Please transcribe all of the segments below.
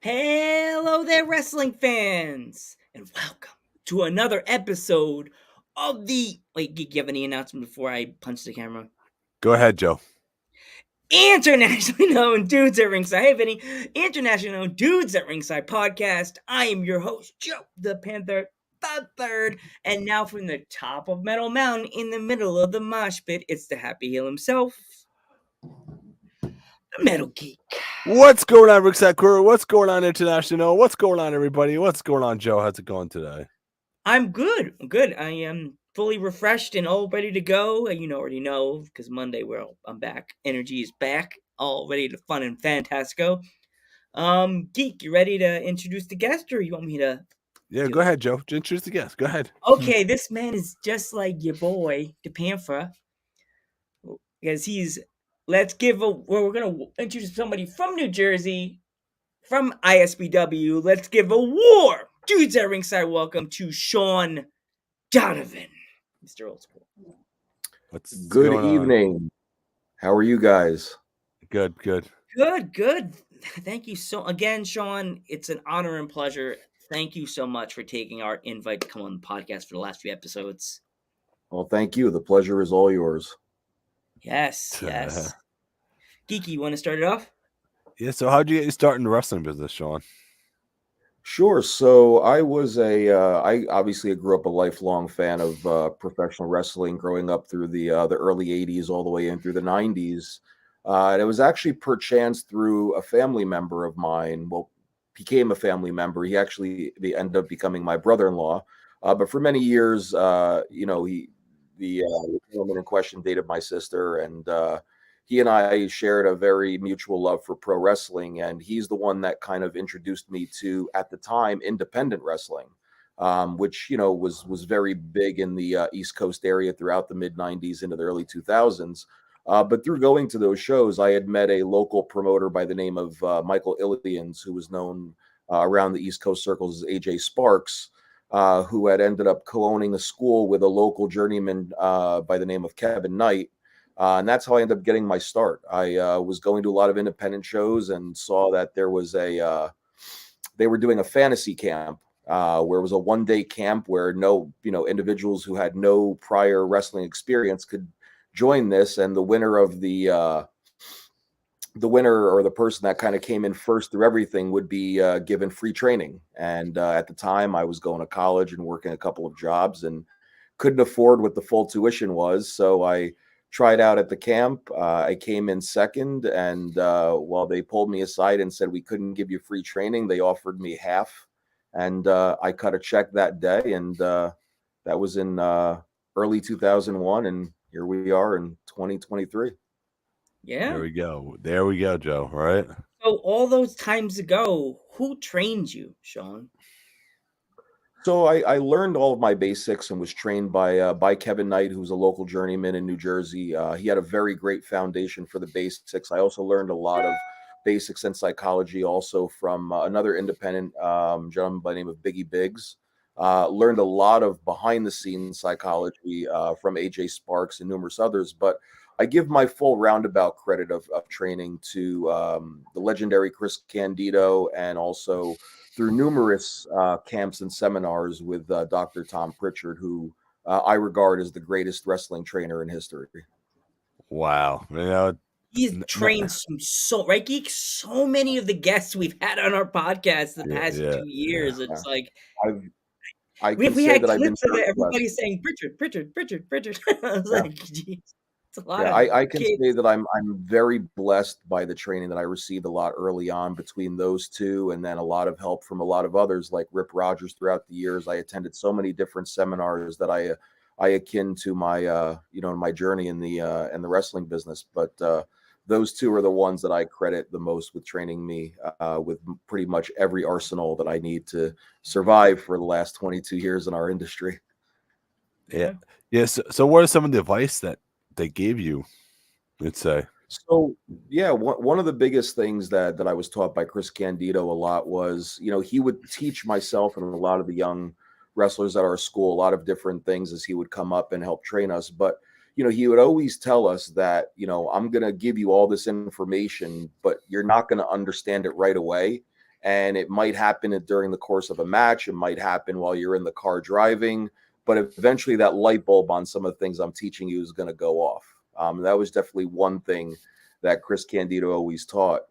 Hello there, wrestling fans, and welcome to another episode of the. Wait, do you have any announcement before I punch the camera? Go ahead, Joe. Internationally known Dudes at Ringside. Hey, Vinny. Internationally known Dudes at Ringside podcast. I am your host, Joe the Panther the Third, and now from the top of Metal Mountain in the middle of the mosh pit, it's the Happy Heel himself, the Metal Geek. What's going on, Ringside Crew? What's going on, International? What's going on, everybody? What's going on, Joe? How's it going today? I'm good. I am fully refreshed and all ready to go. You already know because Monday, I'm back. Energy is back, all ready to fun and fantastico. Geek, you ready to introduce the guest, or you want me to? Yeah, go ahead, Joe. Introduce the guest. Go ahead. Okay, this man is just like your boy, the Panther, because he's. We're gonna introduce somebody from New Jersey, from ISBW. Let's give a war. Dudes at Ringside, welcome to Shawn Donovan, Mr. Old School. What's Good going evening. on? How are you guys? Good. Good. Thank you again, Shawn. It's an honor and pleasure. Thank you so much for taking our invite to come on the podcast for the last few episodes. Well, thank you. The pleasure is all yours. Yes. Geeky, you want to start it off? Yeah, so how'd you get started in the wrestling business, Shawn? Sure. So I was I obviously grew up a lifelong fan of professional wrestling, growing up through the early '80s all the way in through the '90s. And it was actually perchance through a family member of mine. Well, became a family member. He ended up becoming my brother-in-law. But for many years, the gentleman in question dated my sister, and he and I shared a very mutual love for pro wrestling, and he's the one that kind of introduced me to, at the time, independent wrestling, which was very big in the East Coast area throughout the mid '90s into the early 2000s. But through going to those shows, I had met a local promoter by the name of Michael Illians, who was known around the East Coast circles as AJ Sparks, who had ended up co-owning a school with a local journeyman by the name of Kevin Knight. And that's how I ended up getting my start. I was going to a lot of independent shows and saw that there was they were doing a fantasy camp where it was a one-day camp where individuals who had no prior wrestling experience could join this, and the winner or the person that kind of came in first through everything would be given free training. And at the time, I was going to college and working a couple of jobs and couldn't afford what the full tuition was, so I tried out at the camp. I came in second, and while they pulled me aside and said we couldn't give you free training, they offered me half, and I cut a check that day, and that was in early 2001, and here we are in 2023. Yeah. There we go, Joe. All right. So all those times ago, who trained you, Shawn? So I learned all of my basics and was trained by Kevin Knight, who's a local journeyman in New Jersey. He had a very great foundation for the basics. I also learned a lot of basics in psychology, also from another independent gentleman by the name of Biggie Biggs. Learned a lot of behind the scenes psychology from AJ Sparks and numerous others. But I give my full roundabout credit of training to the legendary Chris Candido, and also through numerous camps and seminars with Dr. Tom Pritchard, who I regard as the greatest wrestling trainer in history. Wow. He's trained right, Geek? So many of the guests we've had on our podcast the past 2 years. Yeah. It's like we had clips of it. Everybody saying Pritchard. I was like, geez. I can say that I'm very blessed by the training that I received a lot early on between those two, and then a lot of help from a lot of others like Rip Rogers throughout the years. I attended so many different seminars that I akin to my my journey in the wrestling business. But those two are the ones that I credit the most with training me with pretty much every arsenal that I need to survive for the last 22 years in our industry. Yeah. So what are some of the advice that they gave you, let's say? So yeah, one of the biggest things that I was taught by Chris Candido a lot was, he would teach myself and a lot of the young wrestlers at our school a lot of different things as he would come up and help train us. But he would always tell us that, I'm going to give you all this information, but you're not going to understand it right away. And it might happen during the course of a match. It might happen while you're in the car driving, but eventually that light bulb on some of the things I'm teaching you is going to go off. That was definitely one thing that Chris Candido always taught.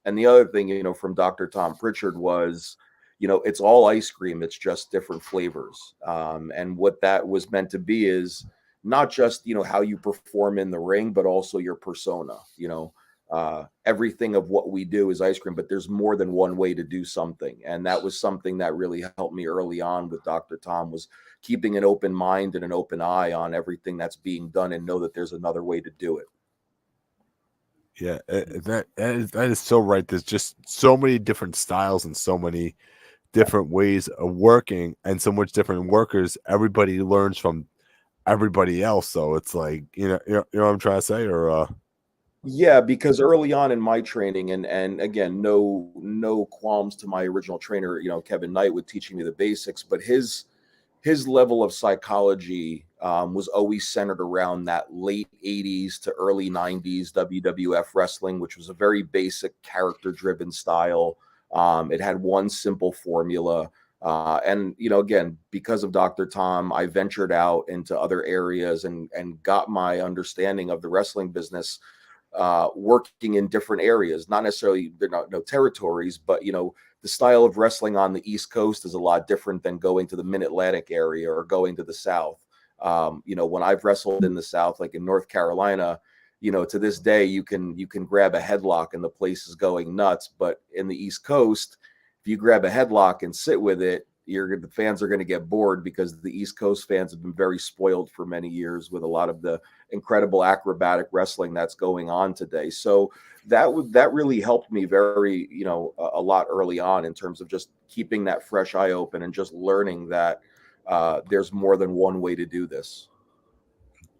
And the other thing, from Dr. Tom Pritchard was, it's all ice cream. It's just different flavors. And what that was meant to be is not just, how you perform in the ring, but also your persona. Everything of what we do is ice cream, but there's more than one way to do something. And that was something that really helped me early on with Dr. Tom, was keeping an open mind and an open eye on everything that's being done and know that there's another way to do it. Yeah, that is so right. There's just so many different styles and so many different ways of working, and so much different workers. Everybody learns from everybody else. So it's like, you know what I'm trying to say, or Yeah, because early on in my training, and again, no qualms to my original trainer, Kevin Knight, with teaching me the basics, but his level of psychology was always centered around that late 80s to early 90s WWF wrestling, which was a very basic character-driven style. It had one simple formula. And, again, because of Dr. Tom, I ventured out into other areas and got my understanding of the wrestling business, working in different areas, not necessarily, they're not no territories, but, the style of wrestling on the East Coast is a lot different than going to the Mid-Atlantic area or going to the South. When I've wrestled in the South, like in North Carolina, to this day, you can grab a headlock and the place is going nuts. But in the East Coast, if you grab a headlock and sit with it, the fans are going to get bored, because the East Coast fans have been very spoiled for many years with a lot of the incredible acrobatic wrestling that's going on today. So that really helped me very, a lot early on, in terms of just keeping that fresh eye open and just learning that there's more than one way to do this.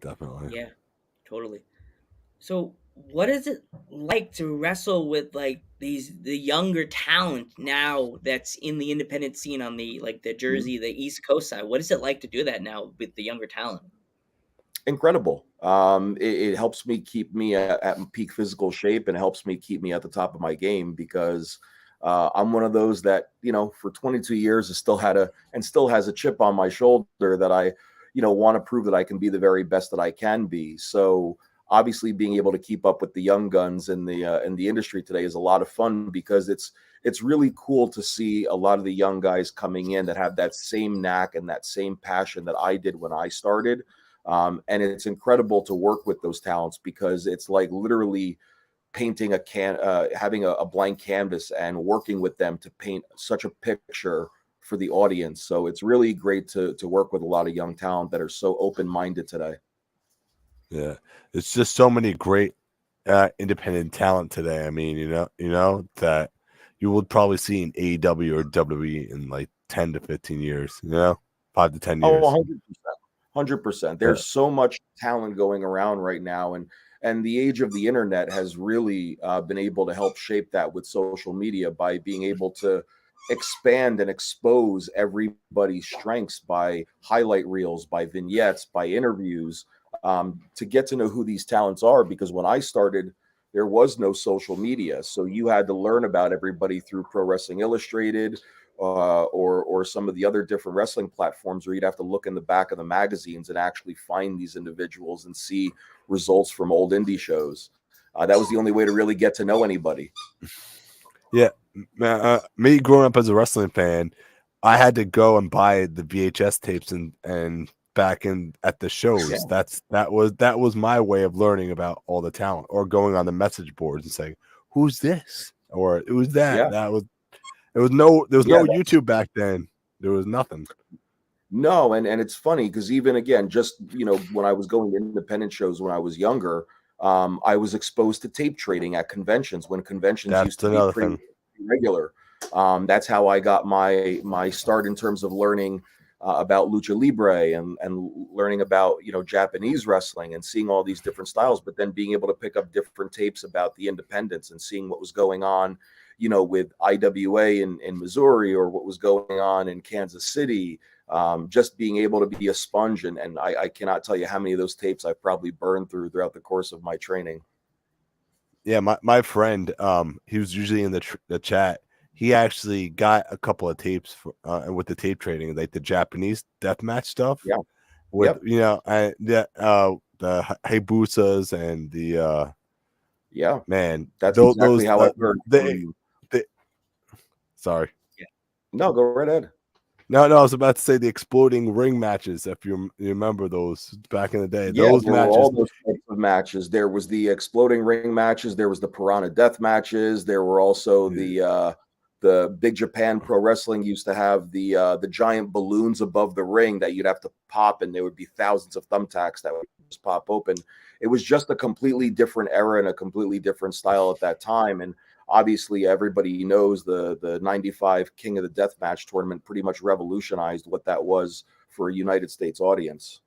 definitely. Yeah, totally. So, what is it like to wrestle with like the younger talent now that's in the independent scene on the Mhm. Jersey, the East Coast side? What is it like to do that now with the younger talent? Incredible. It helps me keep me at peak physical shape, and helps me keep me at the top of my game, because I'm one of those that, for 22 years has still has a chip on my shoulder, that I, want to prove that I can be the very best that I can be. So obviously, being able to keep up with the young guns in the industry today is a lot of fun, because it's really cool to see a lot of the young guys coming in that have that same knack and that same passion that I did when I started. And it's incredible to work with those talents, because it's like literally painting having a blank canvas and working with them to paint such a picture for the audience. So it's really great to work with a lot of young talent that are so open-minded today. Yeah, it's just so many great independent talent today. I mean, that you would probably see in AEW or WWE in like 10 to 15 years. 5 to 10 Oh, years. 100%. 100%. Yeah, There's so much talent going around right now, and the age of the internet has really been able to help shape that with social media, by being able to expand and expose everybody's strengths by highlight reels, by vignettes, by interviews, to get to know who these talents are. Because when I started, there was no social media, so you had to learn about everybody through Pro Wrestling Illustrated, or some of the other different wrestling platforms, where you'd have to look in the back of the magazines and actually find these individuals and see results from old indie shows. That was the only way to really get to know anybody. yeah. Me growing up as a wrestling fan, I had to go and buy the VHS tapes and back in at the Yeah, shows. That was my way of learning about all the talent, or going on the message boards and saying, "Who's this?" or "It was that." yeah, That was there was no yeah. YouTube back then. There was nothing. No, and it's funny, because even again, just when I was going to independent shows when I was younger, I was exposed to tape trading at conventions, when conventions used That's to be another pretty thing. regular. That's how I got my start in terms of learning about lucha libre, and learning about Japanese wrestling, and seeing all these different styles, but then being able to pick up different tapes about the independents, and seeing what was going on, with IWA in Missouri, or what was going on in Kansas City. Just being able to be a sponge, and I cannot tell you how many of those tapes I've probably burned throughout the course of my training. Yeah, my friend, he was usually in the chat. he actually got a couple of tapes for, with the tape trading, like the Japanese deathmatch stuff, Yeah. with Yep. the Hayabusas and the Yeah. man, That's exactly those how I heard they from. sorry. No, go right ahead. No, I was about to say the exploding ring matches. If you remember those back in the day, Yeah, those there were all matches. those types of matches. There was the exploding ring matches. There was the piranha death matches. There were also the Big Japan Pro Wrestling used to have the giant balloons above the ring that you'd have to pop, and there would be thousands of thumbtacks that would just pop open. It was just a completely different era and a completely different style at that time. And obviously, everybody knows the '95 King of the Death Match tournament pretty much revolutionized what that was for a United States audience.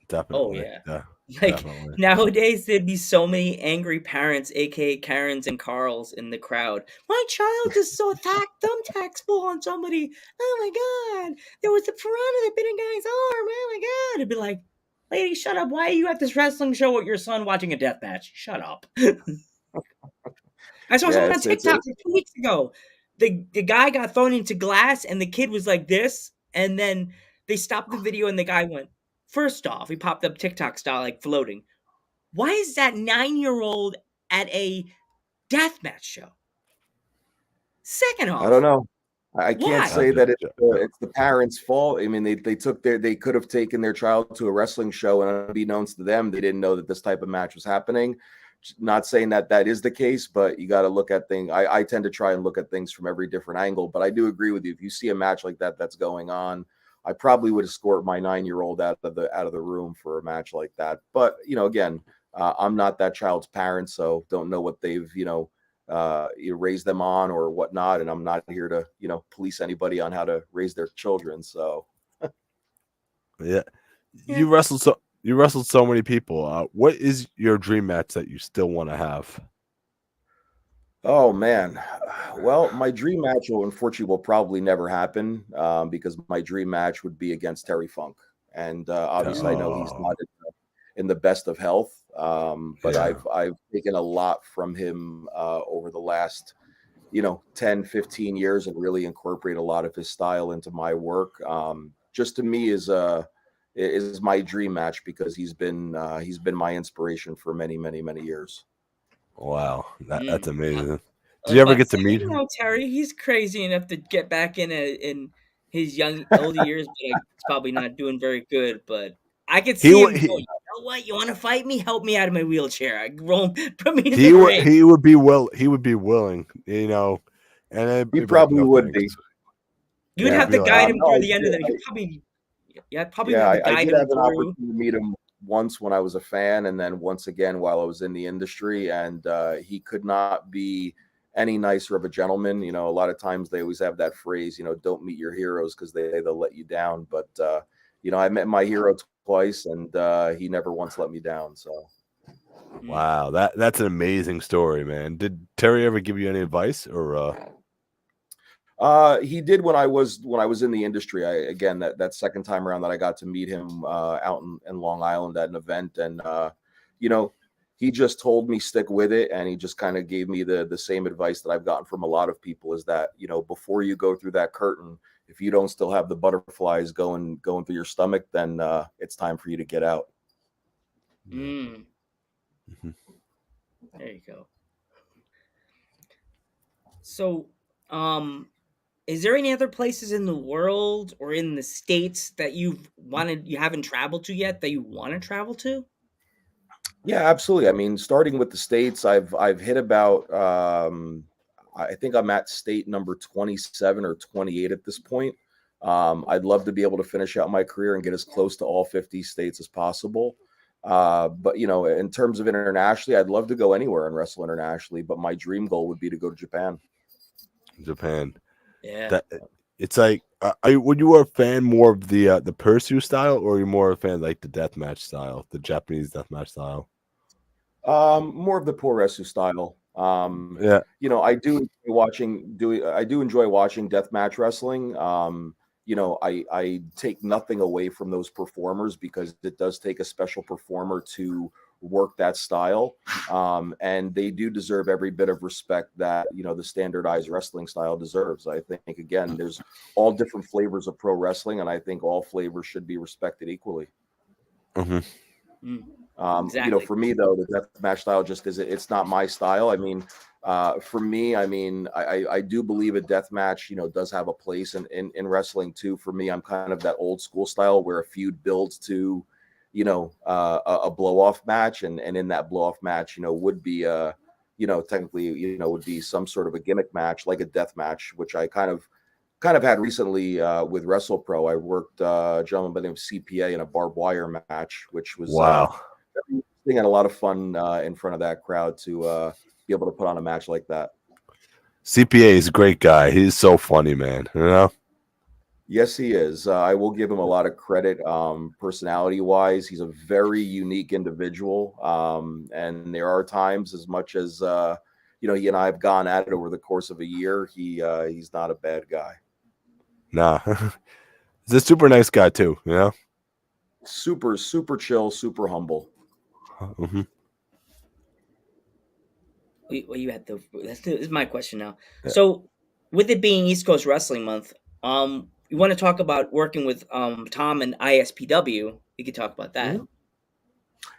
Oh Definitely, yeah. yeah, Like definitely. nowadays, there'd be so many angry parents, aka Karens and Carls, in the crowd. My child just saw thumbtacks fall on somebody. Oh my god! There was a piranha that bit a guy's arm. Oh my god! It'd be like, lady, shut up. Why are you at this wrestling show with your son watching a death match? Shut up. I saw Yeah, something on it's TikTok like 2 weeks ago. The guy got thrown into glass and the kid was like this, and then they stopped the video and the guy went, first off, he popped up TikTok style, like floating. Why is that 9-year-old at a deathmatch show? Second I don't off, know. I can't why? say that Yeah. it's the parents' fault. I mean, they could have taken their child to a wrestling show, and unbeknownst to them, they didn't know that this type of match was happening. Not saying that that is the case, but you got to look at things. I tend to try and look at things from every different angle. But I do agree with you. If you see a match like that that's going on, I probably would escort my 9-year-old out of the room for a match like that. But again, I'm not that child's parent, so don't know what they've you raise them on or whatnot, and I'm not here to police anybody on how to raise their children. So Yeah, Yeah. you wrestled so many people. What is your dream match that you still want to have? oh man, well, my dream match will probably never happen, because my dream match would be against Terry Funk, and obviously I know he's Oh, not in the best of health, but yeah. I've taken a lot from him over the last 10, 15 years, and really incorporate a lot of his style into my work. Just to me is my dream match, because he's been my inspiration for many, many, many years. Wow, that's I amazing. Did was you ever about to get say, to meet him? Terry, he's crazy enough to get back in his young older years, but like, he's probably not doing very good. But I could He see him would going, you know what? You want to fight me? Help me out of my wheelchair. Put me in the ring. he would be willing, and He he'd be like, probably no would thanks. be. You would Yeah, he'd have be to like, guide him No, through the end of the. You probably yeah, have to I guide did him have an through. opportunity to meet him once when I was a fan, and then once again while I was in the industry. And he could not be any nicer of a gentleman. A lot of times they always have that phrase, don't meet your heroes because they'll let you down. But I met my hero twice, and he never once let me down. So. Mm. wow, that's an amazing story, man. Did Terry ever give you any advice or? He did when I was in the industry. Again, that second time around that I got to meet him out in Long Island at an event, and you know, he just told me stick with it, and he just kind of gave me the same advice that I've gotten from a lot of people, is that before you go through that curtain, if you don't still have the butterflies going through your stomach, then it's time for you to get out. Yeah. Mm. Mhm. There you go. So, um, is there any other places in the world or in the states that you haven't traveled to yet that you want to travel to? Yeah, absolutely. I mean, starting with the states, I've hit about I think I'm at state number 27 or 28 at this point. I'd love to be able to finish out my career and get as close to all 50 states as possible. But in terms of internationally, I'd love to go anywhere and wrestle internationally. But my dream goal would be to go to Japan. Japan. Yeah. That it's like, would you a fan more of the Pursue style, or are you more a fan like the deathmatch style, the Japanese deathmatch style? More of the Puresu style. Yeah, I do enjoy watching deathmatch wrestling. I take nothing away from those performers, because it does take a special performer to work that style, and they do deserve every bit of respect that the standardized wrestling style deserves. I think again, there's all different flavors of pro wrestling, and I think all flavors should be respected equally. Mm-hmm. Exactly. For me though, the death match style just it's not my style. I mean, for me, I do believe a death match, does have a place in wrestling too. For me, I'm kind of that old school style where a feud builds to, a blow off match, and in that blow off match, would be technically, would be some sort of a gimmick match like a death match, which I kind of had recently with WrestlePro. I worked a gentleman by the name of CPA in a barbed wire match, which was Wow. very interesting and a lot of fun in front of that crowd to be able to put on a match like that. CPA is a great guy. He's so funny, man. Yes, he is. I will give him a lot of credit. Personality-wise, he's a very unique individual. And there are times, as much as he and I have gone at it over the course of a year, he's not a bad guy. Nah. He's a super nice guy too, Super, super chill, super humble. Mm-hmm. Well, you had this is my question now. Yeah. So, with it being East Coast Wrestling Month, you want to talk about working with Tom and ISPW? We could talk about that. Mm-hmm.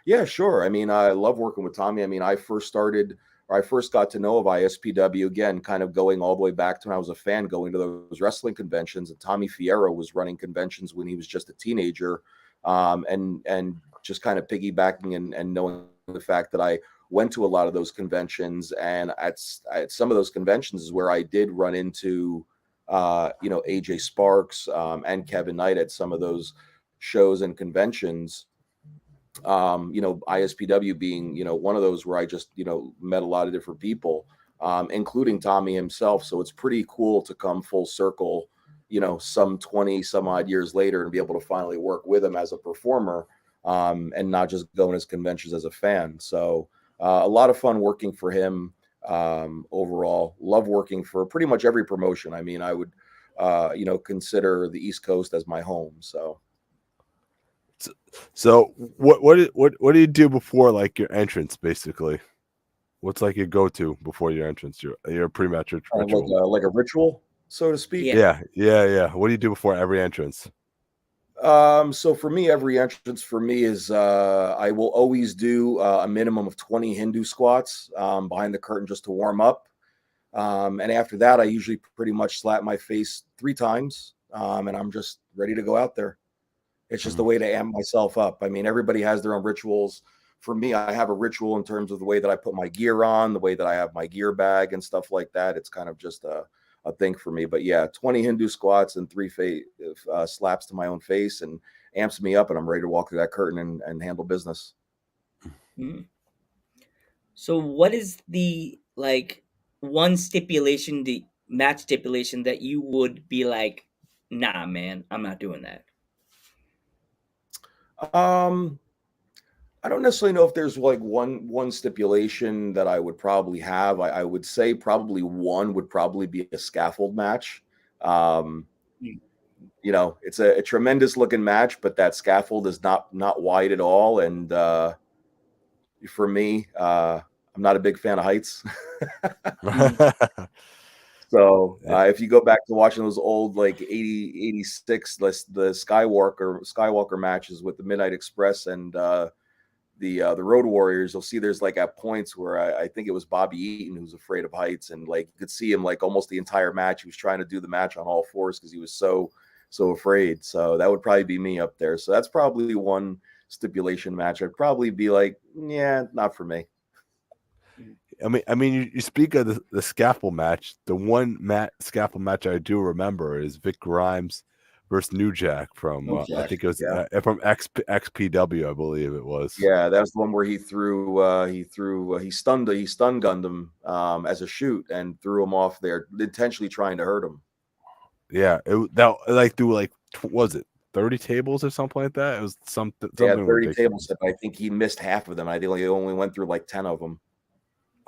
Yeah, sure. I mean, I love working with Tommy. I mean, I first got to know of ISPW again, kind of going all the way back to when I was a fan, going to those wrestling conventions. And Tommy Fierro was running conventions when he was just a teenager, and just kind of piggybacking and knowing the fact that I went to a lot of those conventions, and at some of those conventions is where I did run into, AJ Sparks and Kevin Knight at some of those shows and conventions. ISPW being, one of those where I just, met a lot of different people, including Tommy himself. So it's pretty cool to come full circle, some 20 some odd years later and be able to finally work with him as a performer, and not just go in his conventions as a fan. So a lot of fun working for him. Overall, love working for pretty much every promotion. I mean, I would, consider the East Coast as my home. So what do you do before like your entrance, basically? What's like your go-to before your entrance? Your pre-match ritual, like a ritual, so to speak. Yeah. What do you do before every entrance? So for me, every entrance for me is I will always do a minimum of 20 Hindu squats behind the curtain just to warm up. And after that, I usually pretty much slap my face 3 times, and I'm just ready to go out there. It's just a way to amp myself up. I mean, everybody has their own rituals. For me, I have a ritual in terms of the way that I put my gear on, the way that I have my gear bag and stuff like that. It's kind of just a thing for me. But yeah, 20 Hindu squats and 3 slaps to my own face and amps me up, and I'm ready to walk through that curtain and handle business. Mm-hmm. So what is the one match stipulation that you would be like, nah, man, I'm not doing that? I don't necessarily know if there's like one stipulation that I would probably have. I would say probably one would probably be a scaffold match. It's a tremendous looking match, but that scaffold is not wide at all. And for me, I'm not a big fan of heights. So if you go back to watching those old like 80, 86, the Skywalker matches with the Midnight Express and the Road Warriors, you'll see there's like at points where I think it was Bobby Eaton who's afraid of heights, and like you could see him like almost the entire match. He was trying to do the match on all fours because he was so afraid. So that would probably be me up there. So that's probably one stipulation match. I'd probably be like, yeah, not for me. I mean, you speak of the scaffold match. The one scaffold match I do remember is Vic Grimes versus New Jack from I think it was from XPW, I believe it was. Yeah, that's the one where he stunned Gundam as a shoot and threw him off there, intentionally trying to hurt him. Yeah, was it 30 tables or something like that? It was something 30 ridiculous. tables. I think he missed half of them. I think he only went through like 10 of them.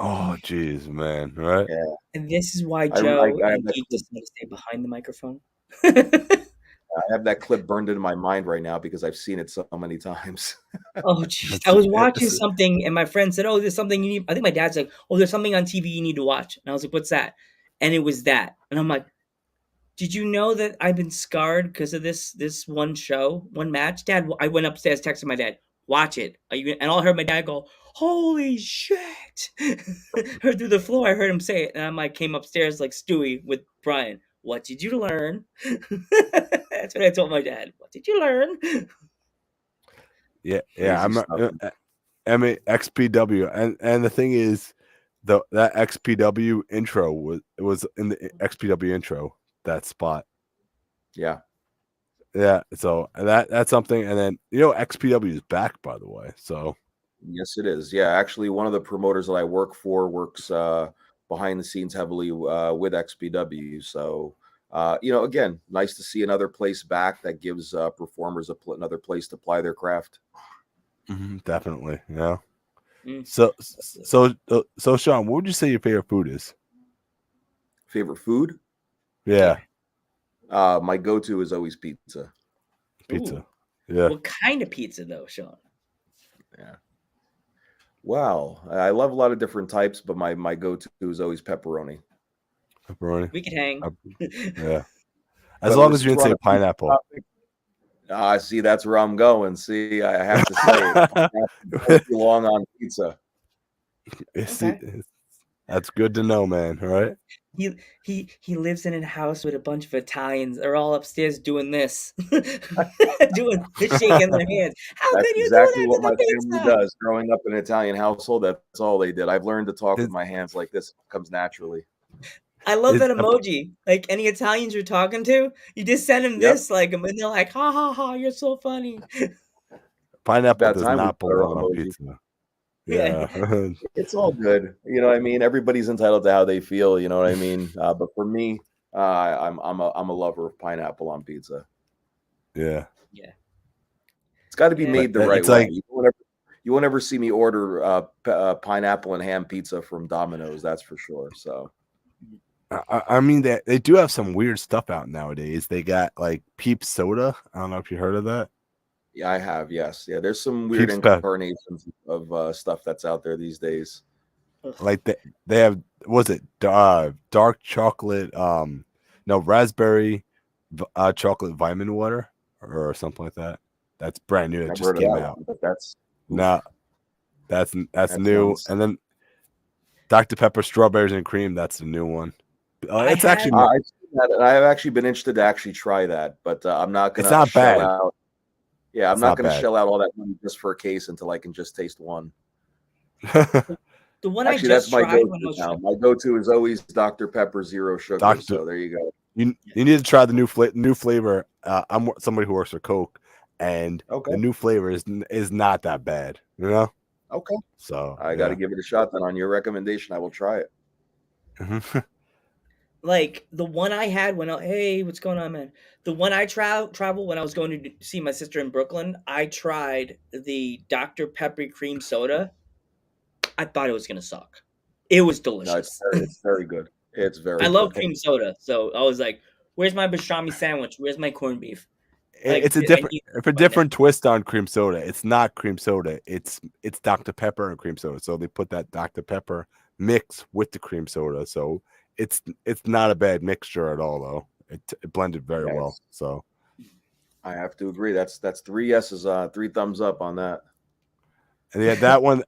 Oh, geez, man! Right? Yeah. And this is why Joe and Geek decided to stay behind the microphone. I have that clip burned into my mind right now because I've seen it so many times. Oh, jeez. I It's, was watching it's, something and my friend said, "Oh, there's something you need." I think my dad's like, "Oh, there's something on TV you need to watch." And I was like, "What's that?" And it was that. And I'm like, "Did you know that I've been scarred because of this one show, one match?" Dad, I went upstairs, texted my dad, "Watch it." And all I heard my dad go, "Holy shit." Heard through the floor, I heard him say it. And I'm like, came upstairs like Stewie with Brian. "What did you learn?" That's what I told my dad. "What did you learn?" yeah, yeah. Crazy stuff. I mean XPW, and the thing is, that XPW intro was in the XPW intro, that spot. Yeah. Yeah, so that's something. And then XPW is back, by the way. So Yes, it is. Yeah, actually, one of the promoters that I work for works behind the scenes heavily with XPW. So, again, nice to see another place back that gives performers another place to ply their craft. definitely, yeah. Mm. So Shawn, what would you say your favorite food is? Favorite food? Yeah, My go-to is always pizza. pizza. Ooh. Yeah, What kind of pizza though, Sean? Yeah. Wow, I love a lot of different types, but my go-to is always pepperoni. pepperoni. We could hang. Uh, yeah, as But long as you since didn't we're on say a pizza pineapple. topic, see, that's where I'm going. See, I have to say it. Pineapple does belong on pizza. See, Okay. that's good to know, man. All right. He lives in a house with a bunch of Italians. They're all upstairs doing this, they're shaking their hands. How That's can you do exactly that what to my the family pizza? does. Growing up in an Italian household, that's all they did. I've learned to talk with This my hands like this. It comes naturally. I love is that emoji. Like any Italians you're talking to, you just send them Yep. this, like, and they're like, "Ha ha ha! You're so funny." It's pineapple about does time we not put our belong own on emoji. pizza. Yeah, Yeah. It's all good. You know what I mean? Everybody's entitled to how they feel. You know what I mean? But for me, I'm a lover of pineapple on pizza. Yeah. yeah, It's got to be yeah. made the right It's way. like You won't ever see me order pineapple and ham pizza from Domino's. That's for sure. So I mean that they do have some weird stuff out nowadays. They got like Peep soda. I don't know if you heard of that. yeah, I have. Yes, yeah. There's some weird Peeps Pep. incarnations of stuff that's out there these days. Ugh. Like they have, was it dark chocolate, no, raspberry chocolate vitamin water or something like that. That's brand new. It Never just heard of came that out. one, but that's No, oof. that's That new. sounds. And then Dr. Pepper strawberries and cream, that's the new one. I It's had actually I've seen that, and I have actually been interested to actually try that, but I'm not it's gonna not shell bad. out. Yeah, I'm It's not not gonna bad. shell out all that money just for a case until I can just taste one. the one I Actually, that's just my tried when I go-to was now. My go-to is always Dr. Pepper Zero Sugar. Dr. So there you go. You need to try the new flavor. I'm somebody who works for Coke, and Okay. the new flavor is not that bad, you know. Okay. So I got to yeah. give it a shot then. On your recommendation, I will try it. like the one I had when hey, what's going on, man? The one I travel when I was going to see my sister in Brooklyn, I tried the Dr. Pepper cream soda. I thought it was gonna suck. It was No, it's delicious. very good. It's I very love good. cream soda, so I was like, "Where's my pastrami sandwich? Where's my corned beef?" Like, It's a I different need it's a right now. different twist on cream soda. It's not cream soda. It's Dr. Pepper and cream soda. So they put that Dr. Pepper mix with the cream soda. So it's not a bad mixture at all, though. It blended very well. Yes, So I have to agree. That's three yeses, three thumbs up on that. and yeah, that one,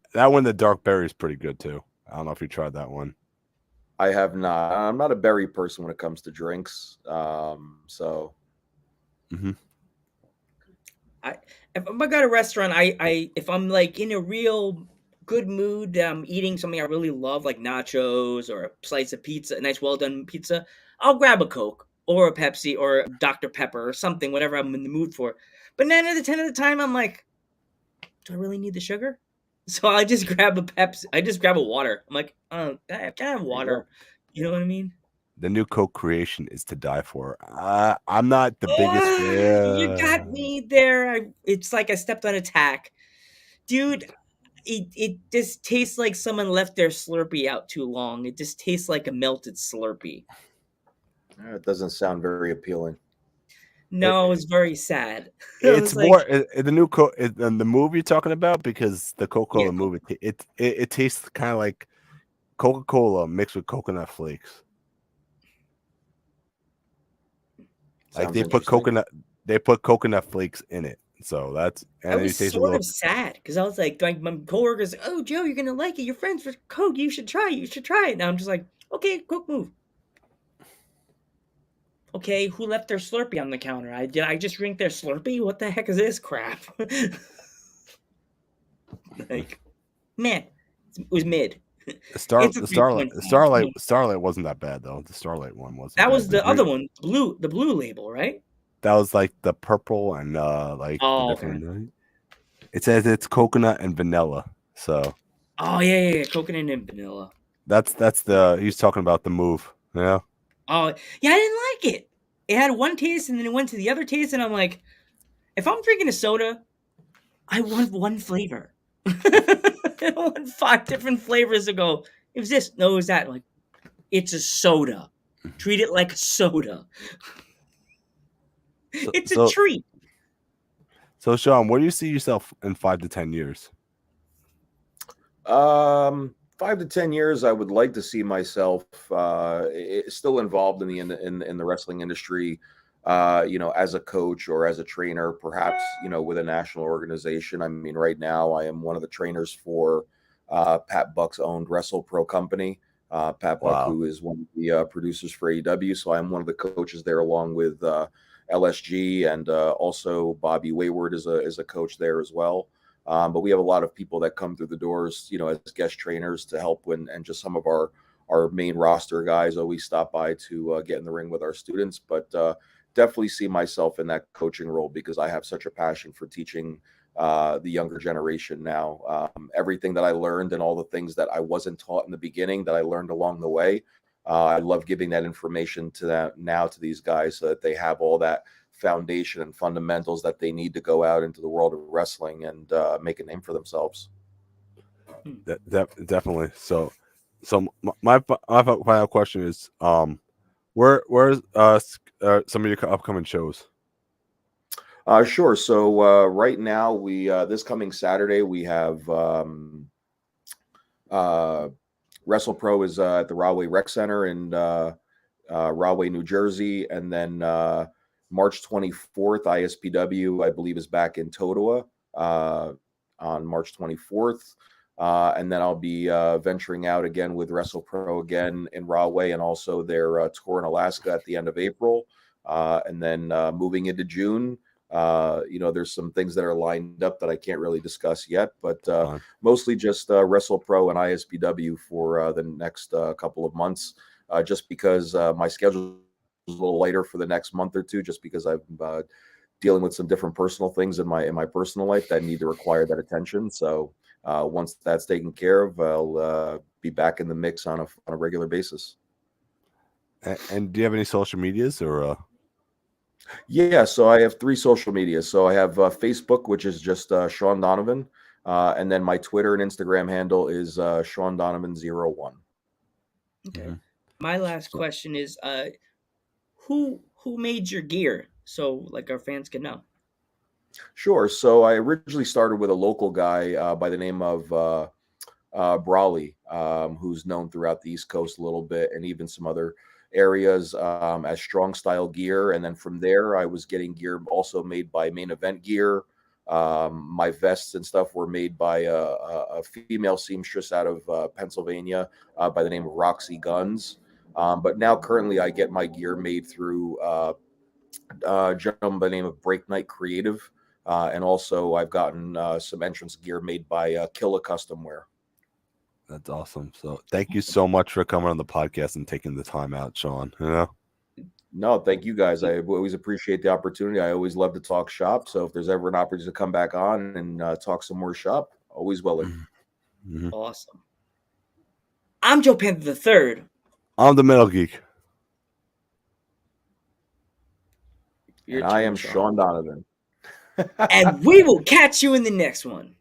the dark berry is pretty good too. I don't know if you tried that one. I have not. I'm not a berry person when it comes to drinks. So Mm-hmm. I if I'm at a restaurant, I if I'm like in a real good mood, I'm eating something I really love, like nachos or a slice of pizza, a nice well done pizza. I'll grab a Coke or a Pepsi or a Dr. Pepper or something, whatever I'm in the mood for. But 9 out of 10 of the time, I'm like, do I really need the sugar? So I just grab a Pepsi. I just grab a water. I'm like, can I have there you go. water? You know what I mean? The new Coke creation is to die for. I'm not the biggest You got fan. me there. It's like I stepped on a tack. Dude, it just tastes like someone left their Slurpee out too long. It just tastes like a melted Slurpee. It doesn't sound very appealing. No, it was very sad. I It's was like, more the new in the movie you're talking about, because the yeah, Coca-Cola movie it tastes kind of like Coca-Cola mixed with coconut flakes. Like Sounds interesting. they put coconut flakes in it. So that's, I and then you was taste a sort little. of sad because I was like my coworkers, oh Joe, you're gonna like it. Your friends for Coke, you should try it. You should try it. Now I'm just like, okay, Coke move. Okay, who left their Slurpee on the counter? I just drink their Slurpee? What the heck is this crap? Like, man, it was mid. It's a 3.5. Starlight wasn't that bad though. The Starlight one wasn't That bad. was the other one, the blue label, right? That was like the purple and like the Oh, okay. different. It says it's coconut and vanilla. So Oh yeah, coconut and vanilla. that's the he's talking about the move. Yeah. Oh yeah, I didn't like it. It had one taste and then it went to the other taste, and I'm like, if I'm drinking a soda, I want one flavor. I don't want 5 different flavors to go. It was this, no, it was that. Like, it's a soda. Treat it like a soda. So It's a so treat. so Sean, where do you see yourself in 5 to 10 years? 5 to 10 years, I would like to see myself still involved in the wrestling industry. As a coach or as a trainer, perhaps with a national organization. I mean, right now I am one of the trainers for Pat Buck's owned Wrestle Pro company. Pat Buck, Wow. who is one of the producers for AEW, so I'm one of the coaches there, along with LSG, and also Bobby Wayward is a coach there as well. But we have a lot of people that come through the doors, as guest trainers to help and just some of our main roster guys always stop by to get in the ring with our students. But definitely see myself in that coaching role because I have such a passion for teaching the younger generation now. Everything that I learned and all the things that I wasn't taught in the beginning that I learned along the way. I love giving that information to that now to these guys so that they have all that foundation and fundamentals that they need to go out into the world of wrestling and make a name for themselves. Definitely. So my final question is, where's some of your upcoming shows? Sure. So right now we this coming Saturday we have Wrestle Pro is at the Rahway Rec Center in Rahway, New Jersey, and then March 24th, ISPW, I believe, is back in Totowa on March 24th. And then I'll be venturing out again with Wrestle Pro again in Rahway, and also their tour in Alaska at the end of April. And then moving into June, there's some things that are lined up that I can't really discuss yet, but mostly just Wrestle Pro and ISPW for the next couple of months, just because my schedule is a little lighter for the next month or two, just because I'm dealing with some different personal things in my personal life that need to require that attention. So once that's taken care of, I'll be back in the mix on a regular basis. And do you have any social medias or? Yeah, so I have 3 social media. So I have Facebook, which is just Shawn Donovan, and then my Twitter and Instagram handle is Shawn Donovan01. Okay. Mhm. My last question is, who made your gear so like our fans can know? Sure. So I originally started with a local guy by the name of Brawley, who's known throughout the East Coast a little bit, and even some other areas as Strong Style Gear. And then from there, I was getting gear also made by Main Event Gear. My vests and stuff were made by a female seamstress out of Pennsylvania by the name of Roxy Guns. But now currently I get my gear made through a gentleman by the name of Break Night Creative. And also I've gotten some entrance gear made by Killa Custom Wear. That's awesome. So thank you so much for coming on the podcast and taking the time out, Shawn. No, thank you guys. I always appreciate the opportunity. I always love to talk shop. So if there's ever an opportunity to come back on and talk some more shop, always willing. Mm-hmm. Awesome. I'm Joe Panther the Third. I'm the Metal Geek. And I am Shawn Donovan. And we will catch you in the next one.